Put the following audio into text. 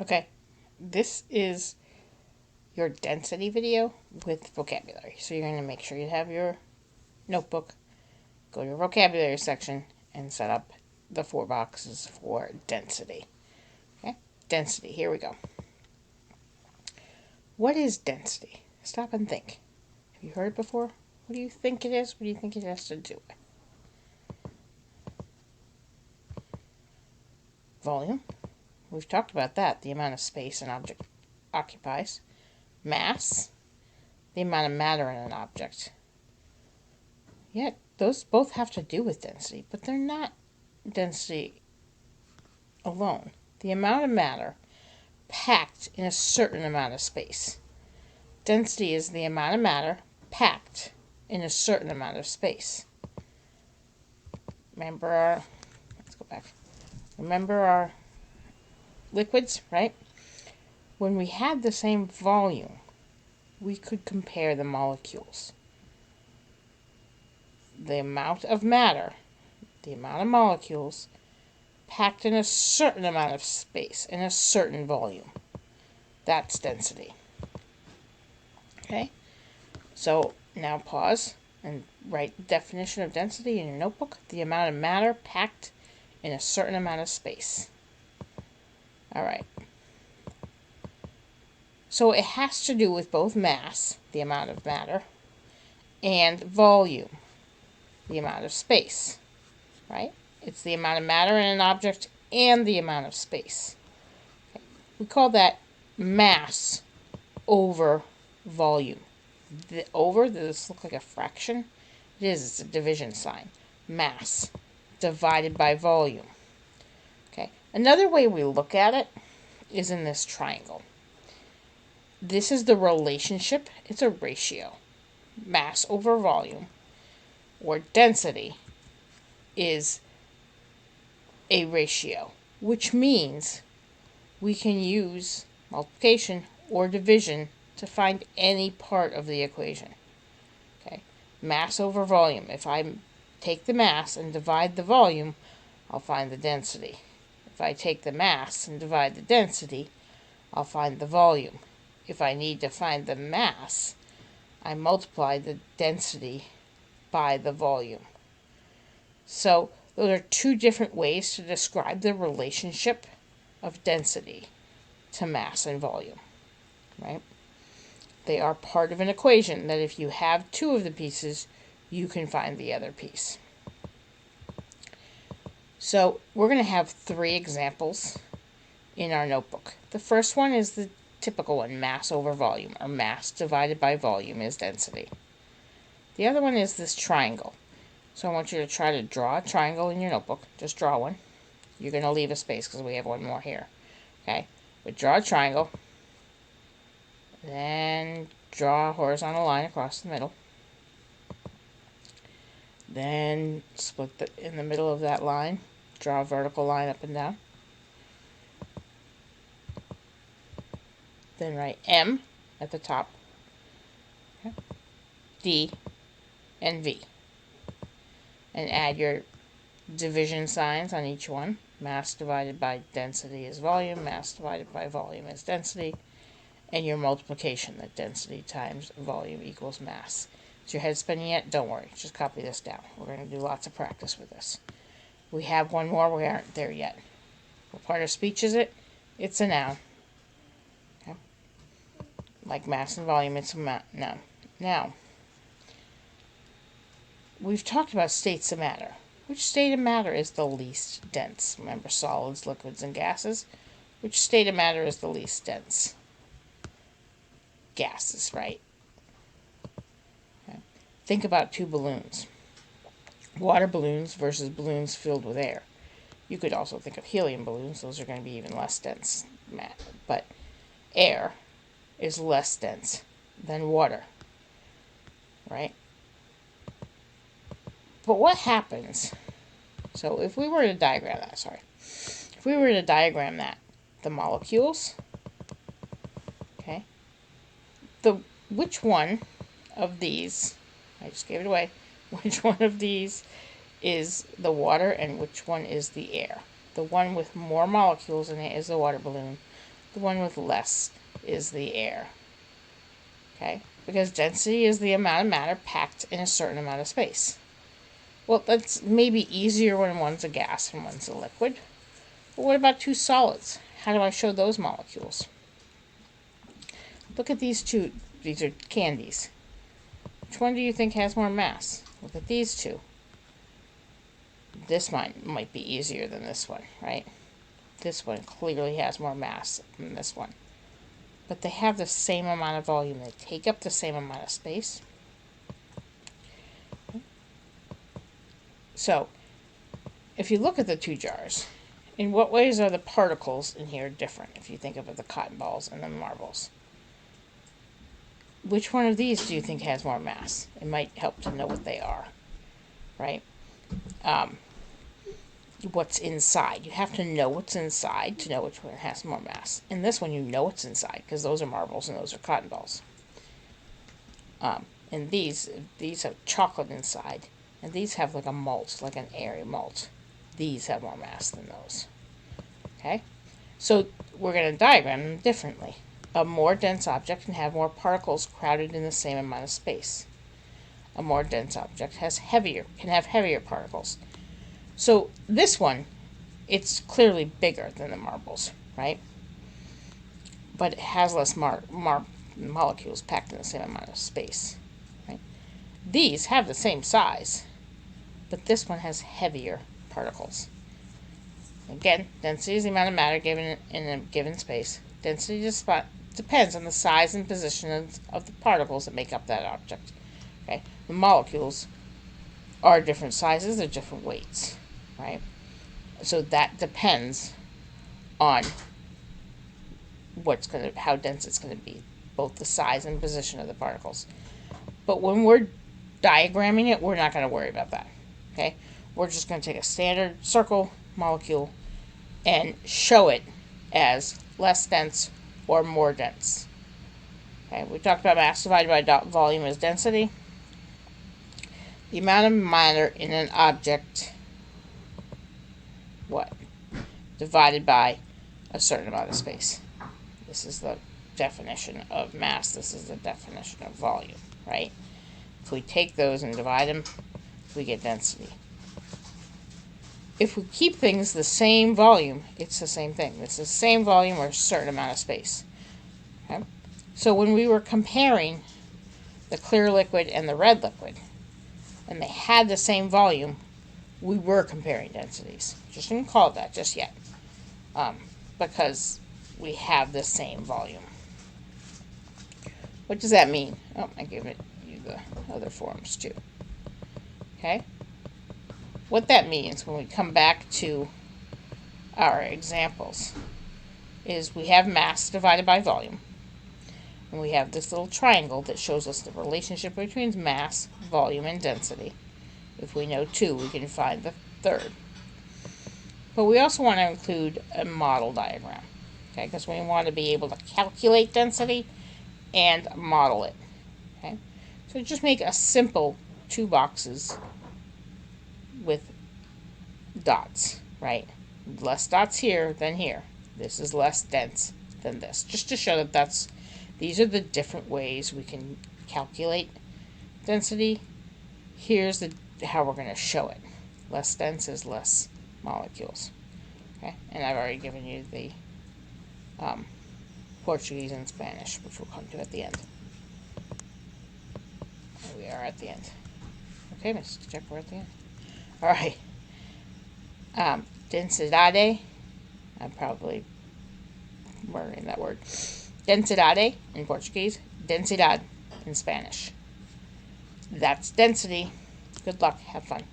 Okay, this is your density video with vocabulary. So you're going to make sure you have your notebook, go to your vocabulary section, and set up the 4 boxes for density. Okay, density, here we go. What is density? Stop and think. Have you heard it before? What do you think it is? What do you think it has to do with? Volume. We've talked about that, the amount of space an object occupies. Mass, the amount of matter in an object. Yet, those both have to do with density, but they're not density alone. The amount of matter packed in a certain amount of space. Density is the amount of matter packed in a certain amount of space. Let's go back. Remember our liquids, right? When we had the same volume, we could compare the molecules. The amount of matter, the amount of molecules packed in a certain amount of space, in a certain volume. That's density. Okay? So now pause and write the definition of density in your notebook. The amount of matter packed in a certain amount of space. All right. So it has to do with both mass, the amount of matter, and volume, the amount of space, right? It's the amount of matter in an object and the amount of space. Okay. We call that mass over volume. Does this look like a fraction? It is, it's a division sign. Mass divided by volume. Okay. Another way we look at it is in this triangle. This is the relationship. It's a ratio. Mass over volume, or density, is a ratio, which means we can use multiplication or division to find any part of the equation. Okay, mass over volume. If I take the mass and divide the volume, I'll find the density. If I take the mass and divide the density, I'll find the volume. If I need to find the mass, I multiply the density by the volume. So those are two different ways to describe the relationship of density to mass and volume, right? They are part of an equation that if you have two of the pieces, you can find the other piece. So we're going to have 3 examples in our notebook. The first one is the typical one, mass over volume, or mass divided by volume is density. The other one is this triangle. So I want you to try to draw a triangle in your notebook. Just draw one. You're going to leave a space because we have one more here. Okay? But draw a triangle. Then draw a horizontal line across the middle. Then split in the middle of that line. Draw a vertical line up and down. Then write M at the top, okay, D, and V. And add your division signs on each one. Mass divided by density is volume. Mass divided by volume is density. And your multiplication, that density times volume equals mass. Is your head spinning yet? Don't worry. Just copy this down. We're going to do lots of practice with this. We have one more. We aren't there yet. What part of speech is it? It's a noun. Okay. Like mass and volume, it's a noun. Now, we've talked about states of matter. Which state of matter is the least dense? Remember solids, liquids, and gases. Which state of matter is the least dense? Gases, right? Okay. Think about 2 balloons. Water balloons versus balloons filled with air. You could also think of helium balloons. Those are going to be even less dense matter. But air is less dense than water, right? But what happens? So if we were to diagram that, the molecules, okay, which one of these, I just gave it away, which one of these is the water and which one is the air? The one with more molecules in it is the water balloon. The one with less is the air. Okay? Because density is the amount of matter packed in a certain amount of space. Well, that's maybe easier when one's a gas and one's a liquid. But what about two solids? How do I show those molecules? Look at these two. These are candies. Which one do you think has more mass? Look at these two. This might be easier than this one, right? This one clearly has more mass than this one. But they have the same amount of volume. They take up the same amount of space. So, if you look at the two jars, in what ways are the particles in here different if you think of the cotton balls and the marbles? Which one of these do you think has more mass? It might help to know what they are, right? What's inside. You have to know what's inside to know which one has more mass. In this one, you know what's inside because those are marbles and those are cotton balls. And these have chocolate inside, and these have like a malt, like an airy malt. These have more mass than those. Okay? So we're going to diagram them differently. A more dense object can have more particles crowded in the same amount of space. A more dense object can have heavier particles. So this one, it's clearly bigger than the marbles, right? But it has less molecules packed in the same amount of space, right? These have the same size, but this one has heavier particles. Again, density is the amount of matter given in a given space. Density depends on the size and position of the particles that make up that object. Okay? The molecules are different sizes, they're different weights, right? So that depends on how dense it's going to be, both the size and position of the particles. But when we're diagramming it, we're not going to worry about that. Okay? We're just going to take a standard circle molecule and show it as less dense or more dense. Okay, we talked about mass divided by volume as density. The amount of matter in an object, divided by a certain amount of space. This is the definition of mass. This is the definition of volume, right? If we take those and divide them, we get density. If we keep things the same volume, it's the same thing. It's the same volume or a certain amount of space. Okay? So when we were comparing the clear liquid and the red liquid, and they had the same volume, we were comparing densities. Just didn't call it that just yet, because we have the same volume. What does that mean? Oh, I gave you the other forms too. Okay? What that means when we come back to our examples is we have mass divided by volume. And we have this little triangle that shows us the relationship between mass, volume, and density. If we know 2, we can find the third. But we also want to include a model diagram, okay? Because we want to be able to calculate density and model it, okay? So just make a simple 2 boxes with dots, right? Less dots here than here. This is less dense than this. Just to show that these are the different ways we can calculate density. Here's how we're going to show it. Less dense is less molecules. Okay, and I've already given you the Portuguese and Spanish, which we'll come to at the end. And we are at the end. Okay, Mr. Check, we're at the end. All right. Densidade. I'm probably murdering that word. Densidade in Portuguese. Densidad in Spanish. That's density. Good luck. Have fun.